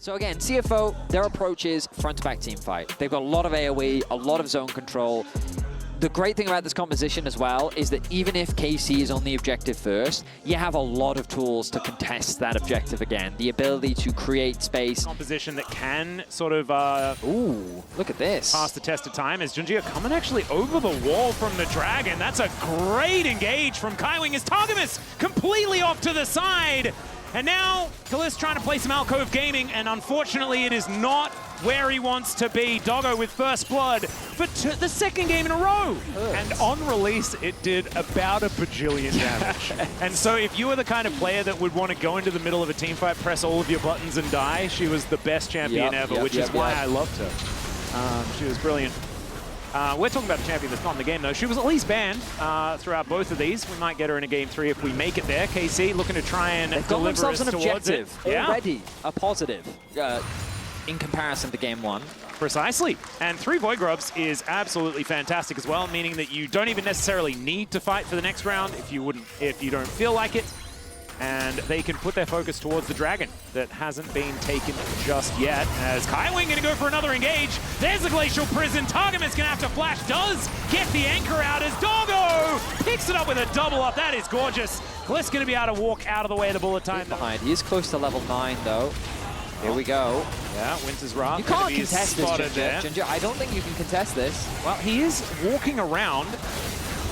So again, CFO, their approach is front-to-back team fight. They've got a lot of AoE, a lot of zone control. The great thing about this composition as well is that even if KC is on the objective first, you have a lot of tools to contest that objective again. The ability to create space. Composition that can sort of ooh, look at this. Pass the test of time as Junji coming actually over the wall from the Dragon. That's a great engage from Kaiwing as Targamas completely off to the side. And now Kalist trying to play some alcove gaming, and unfortunately it is not where he wants to be. Doggo with first blood for the second game in a row. And on release, it did about a bajillion damage. And so if you were the kind of player that would want to go into the middle of a team fight, press all of your buttons and die, she was the best champion ever, which is why I loved her. She was brilliant. We're talking about a champion that's not in the game, though. She was at least banned throughout both of these. We might get her in a game 3 if we make it there. KC looking to try and deliver us an towards objective it. already, a positive in comparison to game 1. Precisely. And 3 Void Grubs is absolutely fantastic as well, meaning that you don't even necessarily need to fight for the next round if you don't feel like it. And they can put their focus towards the Dragon that hasn't been taken just yet. As Kaiwing going to go for another engage. There's the Glacial Prison. Targamas going to have to flash. Does get the anchor out as Doggo picks it up with a double up. That is gorgeous. Kalist going to be able to walk out of the way of the bullet time. Behind. He is close to level 9, though. Here we go. Yeah, Winter's Wrath. You can't contest this, Ginger. I don't think you can contest this. Well, he is walking around.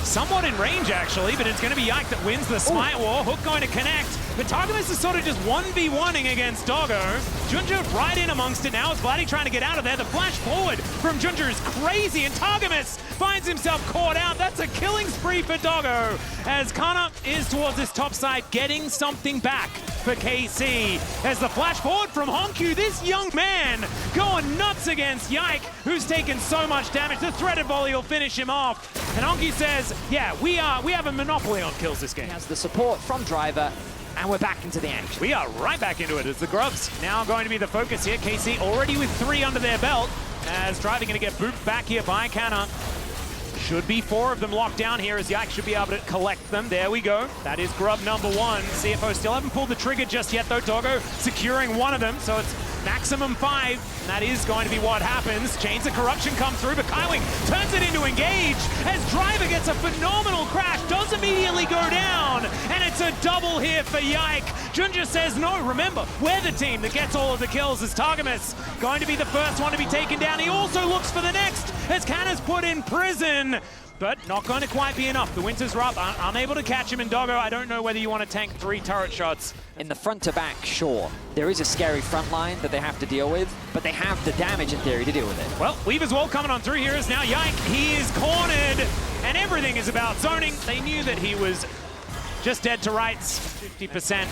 Somewhat in range, actually, but it's going to be Yike that wins the Smite War. Hook going to connect, but Targamas is sort of just 1v1ing against Doggo. Junja right in amongst it now. Is Vladdy trying to get out of there? The flash forward from Junja is crazy, and Targamas finds himself caught out. That's a killing spree for Doggo, as Kana is towards this top side, getting something back for KC. As the flash forward from Honkyu, this young man going nuts against Yike, who's taken so much damage. The threaded volley will finish him off, and Honkyu says, yeah, we have a monopoly on kills this game. He has the support from Driver, and we're back into the action. We are right back into it as the Grubs now going to be the focus here. KC already with 3 under their belt, as Driver going to get booped back here by Kana. Should be 4 of them locked down here, as Yike should be able to collect them. There we go. That is Grub number 1. CFO still haven't pulled the trigger just yet, though. Doggo securing 1 of them, so it's maximum 5. And that is going to be what happens. Chains of Corruption come through, but Kaiwing turns it into engage as Driver gets a phenomenal crash, does immediately go down, and it's a double here for Yike. Junja says, no, remember, we're the team that gets all of the kills, as Targamas going to be the first one to be taken down. He also looks for the next, as Kana's put in prison, but not going to quite be enough. The Winter's Wrath unable to catch him, in Doggo, I don't know whether you want to tank 3 turret shots. In the front-to-back, sure. There is a scary front line that they have to deal with, but they have the damage in theory to deal with it. Well, Weaver's Wall coming on through here is now Yike. He is cornered, and everything is about zoning. They knew that he was just dead to rights. 50%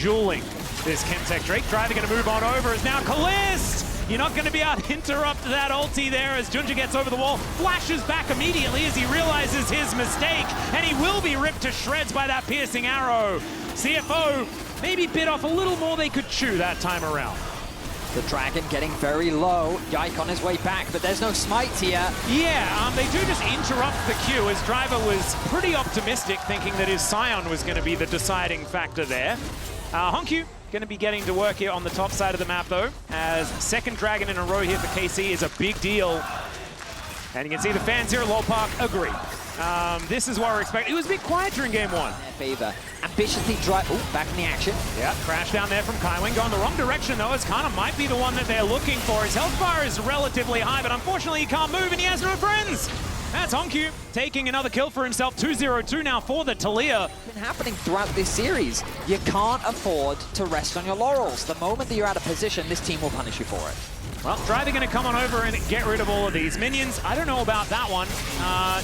dueling this Chemtech Drake. Driver going to move on over is now Kalist. You're not going to be able to interrupt that ulti there as Junja gets over the wall, flashes back immediately as he realizes his mistake, and he will be ripped to shreds by that piercing arrow. CFO maybe bit off a little more they could chew that time around. The Dragon getting very low. Yike on his way back, but there's no smites here. Yeah, they do just interrupt the queue, as Driver was pretty optimistic, thinking that his Scion was going to be the deciding factor there. Honkyu going to be getting to work here on the top side of the map, though, as second Dragon in a row here for KC is a big deal. And you can see the fans here at LoL Park agree. This is what we're expecting. It was a bit quiet during game 1. Favor. Ambitiously drive. Oh, back in the action. Yeah, crash down there from Kaiwing. Going the wrong direction, though, as Kana might be the one that they're looking for. His health bar is relatively high, but unfortunately he can't move and he has no friends. That's Honkyu taking another kill for himself. 2-0-2 now for the Talia. It's been happening throughout this series. You can't afford to rest on your laurels. The moment that you're out of position, this team will punish you for it. Well, Driver going to come on over and get rid of all of these minions. I don't know about that one.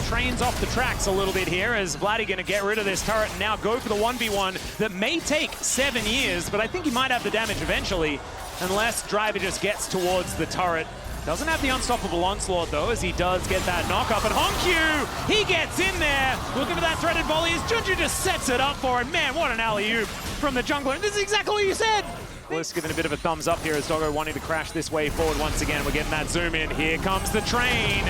Trains off the tracks a little bit here, as Vladdy going to get rid of this turret and now go for the 1v1 that may take 7 years, but I think he might have the damage eventually, unless Driver just gets towards the turret. Doesn't have the unstoppable onslaught, though, as he does get that knock-up. And Honkyu, he gets in there, looking for that threaded volley, as Junja just sets it up for him. Man, what an alley-oop from the jungler. This is exactly what you said. Kalist giving a bit of a thumbs up here as Doggo wanting to crash this way forward once again. We're getting that zoom in. Here comes the train.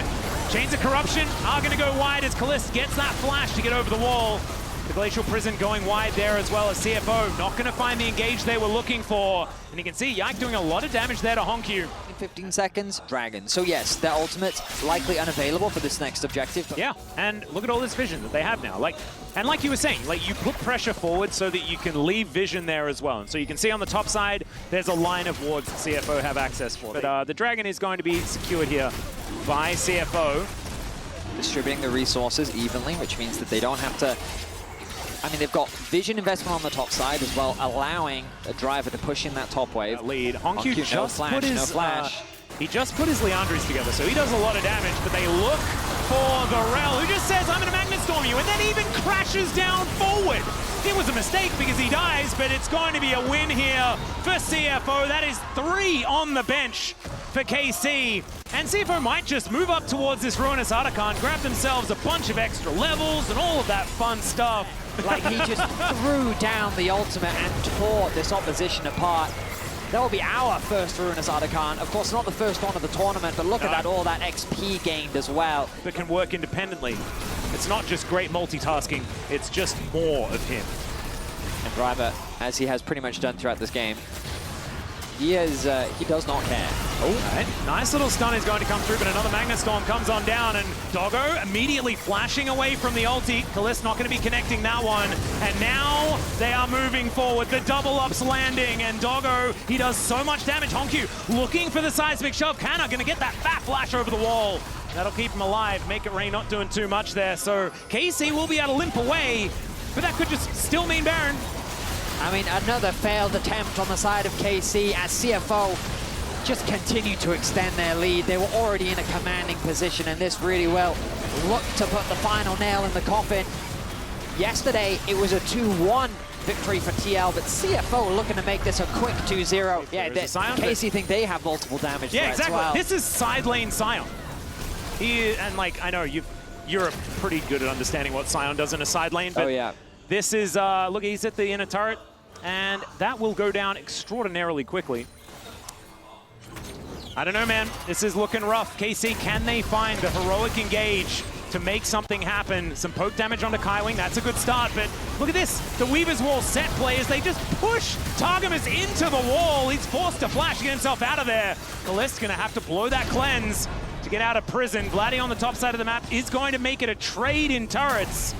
Chains of Corruption are going to go wide as Kalist gets that flash to get over the wall. The Glacial Prison going wide there as well as CFO. Not going to find the engage they were looking for. And you can see Yike doing a lot of damage there to Honkyu. In 15 seconds, Dragon. So yes, their ultimate's likely unavailable for this next objective. But Yeah, and look at all this vision that they have now. And like you were saying, you put pressure forward so that you can leave vision there as well. And so you can see on the top side, there's a line of wards that CFO have access for. But the Dragon is going to be secured here by CFO. distributing the resources evenly, which means that they don't have to... I mean, they've got vision investment on the top side as well, allowing a driver to push in that top wave. Lead. Honkyu just no flash, put his... no flash. He just put his Leandries together, so he does a lot of damage, but they look for the Rel, who just says, I'm going to Magnet Storm you, and then even crashes down forward. It was a mistake because he dies, but it's going to be a win here for CFO. That is 3 on the bench for KC. And CFO might just move up towards this Ruinous Archon, grab themselves a bunch of extra levels and all of that fun stuff. Like, he just threw down the ultimate and tore this opposition apart. That will be our first Ruinous Archon. Of course, not the first one of the tournament, but look at that, all that XP gained as well. That can work independently. It's not just great multitasking, it's just more of him. And Driver, as he has pretty much done throughout this game, he does not care. Oh, right. Nice little stun is going to come through, but another Magnet Storm comes on down, and Doggo immediately flashing away from the ulti. Kalist not going to be connecting that one, and now they are moving forward. The double ups landing, and Doggo, he does so much damage. Honkyu looking for the seismic shove. Kana going to get that fat flash over the wall. That'll keep him alive. Make It Rain not doing too much there, so KC will be able to limp away, but that could just still mean Baron. I mean, another failed attempt on the side of KC as CFO just continued to extend their lead. They were already in a commanding position, and this really will look to put the final nail in the coffin. Yesterday, it was a 2-1 victory for TL, but CFO looking to make this a quick 2-0. Yeah, KC think they have multiple damage Yeah, threats. exactly. Well. This is side lane Sion. I know you're pretty good at understanding what Sion does in a side lane, but yeah. This is, look, he's at the inner turret, and that will go down extraordinarily quickly. I don't know, man. This is looking rough. KC, can they find the heroic engage to make something happen? Some poke damage onto Kaiwing, that's a good start, but look at this. The Weaver's Wall set players, they just push Targamas into the wall. He's forced to flash to get himself out of there. Kalist's gonna have to blow that cleanse to get out of prison. Vladdy on the top side of the map is going to make it a trade in turrets.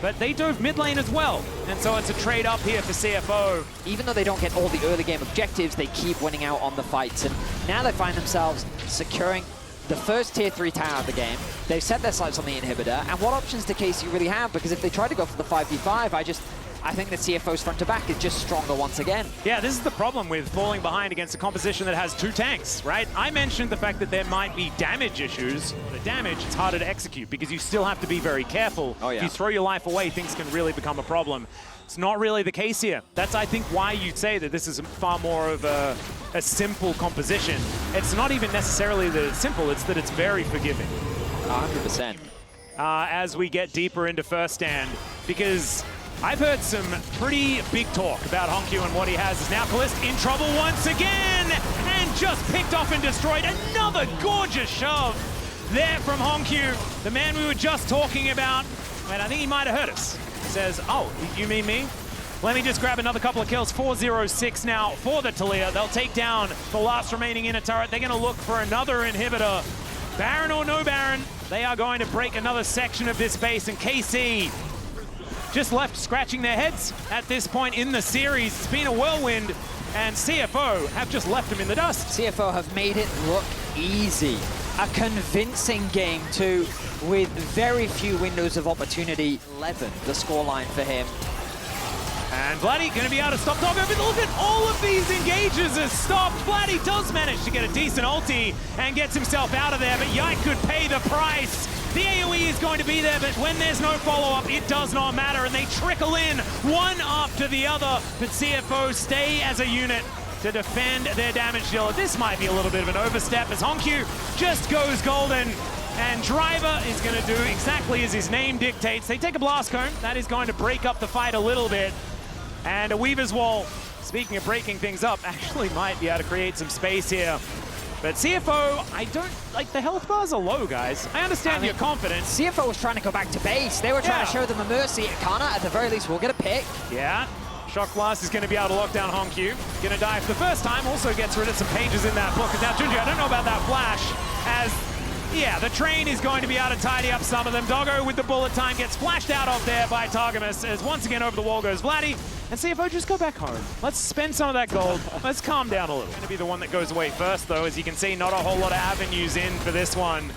But they dove mid lane as well, and so it's a trade up here for CFO. Even though they don't get all the early game objectives, they keep winning out on the fights, and now they find themselves securing the first tier 3 tower of the game. They've set their sights on the inhibitor, and what options do KC really have? Because if they try to go for the 5v5, I think that CFO's front to back is just stronger once again. Yeah, this is the problem with falling behind against a composition that has 2 tanks, right? I mentioned the fact that there might be damage issues. The damage, it's harder to execute because you still have to be very careful. Oh, yeah. If you throw your life away, things can really become a problem. It's not really the case here. That's, I think, why you'd say that this is far more of a simple composition. It's not even necessarily that it's simple, it's that it's very forgiving. 100%. As we get deeper into First Stand, because I've heard some pretty big talk about Honkyu and what he has. Is now Kalist in trouble once again, and just picked off and destroyed. Another gorgeous shove there from Honkyu, the man we were just talking about. And I think he might have heard us. Says, oh, you mean me? Let me just grab another couple of kills. 4-0-6 now for the Taliyah. They'll take down the last remaining inner turret. They're going to look for another inhibitor. Baron or no Baron, they are going to break another section of this base, and KC just left scratching their heads at this point in the series. It's been a whirlwind, and CFO have just left them in the dust. CFO have made it look easy. A convincing game too, with very few windows of opportunity. 11, the scoreline for him. And Vladdy going to be able to stop Doggo, but look at all of these engages as stopped. Vladdy does manage to get a decent ulti and gets himself out of there, but Yike could pay the price. The AoE is going to be there, but when there's no follow-up, it does not matter, and they trickle in one after the other, but CFO stay as a unit to defend their damage dealer. This might be a little bit of an overstep as Honkyu just goes golden, and Driver is going to do exactly as his name dictates. They take a blast cone. That is going to break up the fight a little bit, and a Weaver's Wall, speaking of breaking things up, actually might be able to create some space here But CFO, I don't, like, the health bars are low, guys. I understand your confidence. CFO was trying to go back to base. They were trying to show them a mercy. Kana, at the very least, will get a pick. Yeah. Shock Blast is going to be able to lock down Honkyu. Going to die for the first time. Also gets rid of some pages in that book. Now, Junji, I don't know about that flash, as, yeah, the train is going to be able to tidy up some of them. Doggo with the bullet time gets flashed out of there by Targamas, as once again over the wall goes Vladdy. And CFO, just go back home. Let's spend some of that gold. Let's calm down a little. Going to be the one that goes away first, though. As you can see, not a whole lot of avenues in for this one.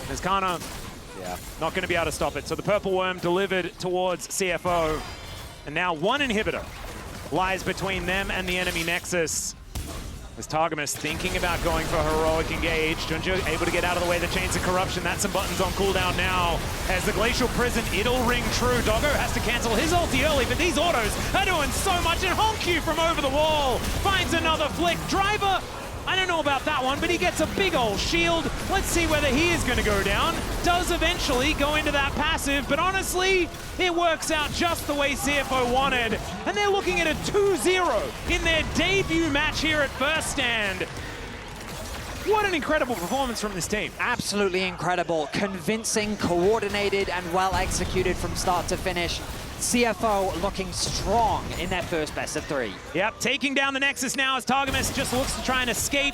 As Kana, not going to be able to stop it. So the Purple Worm delivered towards CFO. And now one inhibitor lies between them and the enemy Nexus. As Targamas thinking about going for heroic engage. Junju able to get out of the way. The Chains of Corruption. That's some buttons on cooldown now. As the Glacial Prison, it'll ring true. Doggo has to cancel his ulti early, but these autos are doing so much. And Honkyu from over the wall finds another flick. Driver, I don't know about that one, but he gets a big old shield. Let's see whether he is going to go down. Does eventually go into that passive, but honestly, it works out just the way CFO wanted. And they're looking at a 2-0 in their debut match here at First Stand. What an incredible performance from this team. Absolutely incredible. Convincing, coordinated, and well executed from start to finish. CFO looking strong in their first best of 3. Yep, taking down the Nexus now as Targamas just looks to try and escape.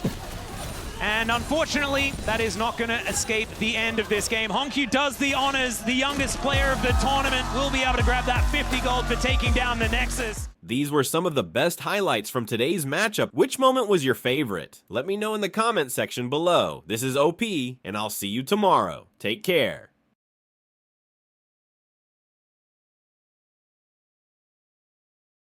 And unfortunately, that is not going to escape the end of this game. Honkyu does the honors. The youngest player of the tournament will be able to grab that 50 gold for taking down the Nexus. These were some of the best highlights from today's matchup. Which moment was your favorite? Let me know in the comment section below. This is OP, and I'll see you tomorrow. Take care.